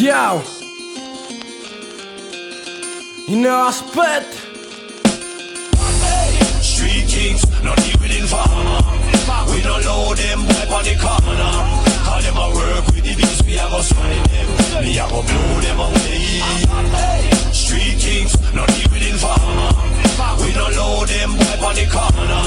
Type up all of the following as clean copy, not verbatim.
Yo, είναι ο Ασπέτ. Street kings, not even informer. We don't load them boy on the corner. Call them a work with the beats, we a go swine them. Me a go blow them away. Street kings, not even informer. We don't load them boy on the corner.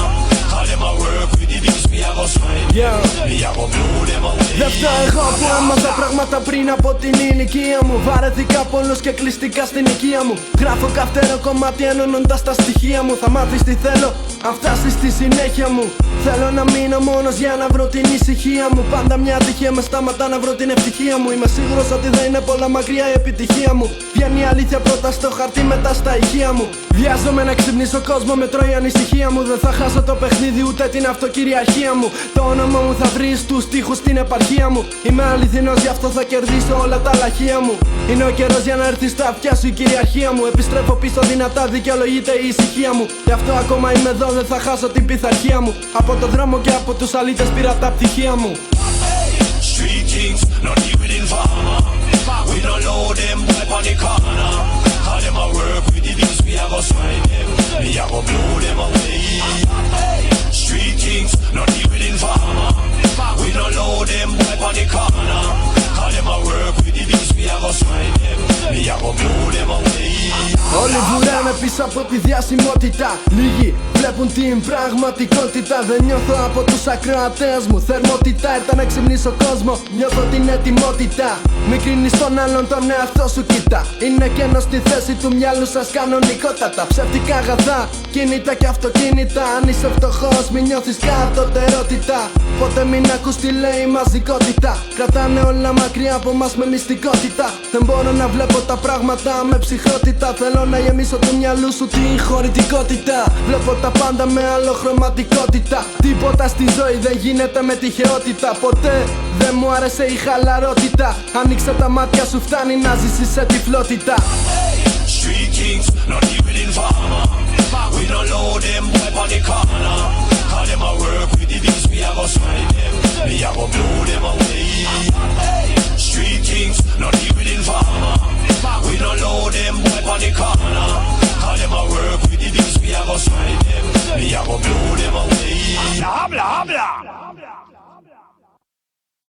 Call them a work with the beats, we a go swine them. Me a go blow them away. Δε φταίω εγώ που έμαθα πράγματα πριν από την ηλικία μου. Βαρέθηκα πολλούς και κλειστικά στην οικία μου. Γράφω καυτέρο κομμάτι ενώνοντας τα στοιχεία μου. Θα μάθεις τι θέλω, αν φτάσεις στη συνέχεια μου. Θέλω να μείνω μόνος για να βρω την ησυχία μου. Πάντα μια ατυχία με σταματά να βρω την ευτυχία μου. Είμαι σίγουρος ότι δεν είναι πολλά μακριά η επιτυχία μου. Βγαίνει η αλήθεια πρώτα στο χαρτί, μετά στα ηχεία μου. Βιάζομαι να ξυπνήσω κόσμο, με τρώει η ανησυχία μου. Δεν θα χάσω το παιχνίδι ούτε την αυτοκυριαρχία μου. Το όνομα μου θα βρει στους στίχους στην επαρχία μου. Είμαι αληθινός, γι' αυτό θα κερδίσω όλα τα λαχεία μου. Είναι ο καιρός για να έρθει στα αυτιά σου η κυριαρχία μου. Επιστρέφω πίσω δυνατά, δικαιολογείται η ησυχία μου. Γι' αυτό ακόμα είμαι εδώ, δεν θα χάσω την πειθαρχία μου. Από το δρόμο και από τους αλήτες πήρα τα πτυχία μου. Street kings, not even informer. We don't load them boy on the corner. Call them a work with the beats, we a go swine them. Me a go blow them away. Street kings, not even informer. We don't load them boy on the corner. Call them a work with the beats, we a go swine them. Me a go blow them away. Όλοι βουράνε πίσω από τη διασημότητα. Λίγοι βλέπουν την πραγματικότητα. Δεν νιώθω από τους ακροατές μου θερμότητα. Έρθα να ξυπνήσω κόσμο, νιώθω την ετοιμότητα. Μην κρίνεις τον άλλον, τον εαυτό σου κοίτα. Είναι κενό στη θέση του μυαλού σας κανονικότατα. Ψεύτικα αγαθά, κινητά και αυτοκίνητα. Αν είσαι φτωχός μην νιώθεις κατωτερότητα. Ποτέ μην ακούς τι λέει η μαζικότητα. Κρατάνε όλα μακριά από μας με μυστικότητα. Δεν μπορώ να βλέπω τα πράγματα με ψυχρότητα. Θέλω να γεμίσω του μυαλού σου τη χωρητικότητα. Βλέπω τα πάντα με αλλοχρωματικότητα. Τίποτα στη ζωή δεν γίνεται με τυχαιότητα. Ποτέ δεν μου άρεσε η χαλαρότητα. Ανοίξε τα μάτια σου, φτάνει να ζήσεις σε τυφλότητα. Street kings, not even informer. We don't load them boy on the corner. Call them a work with the beats, we a go swine them. Me a go blow them away.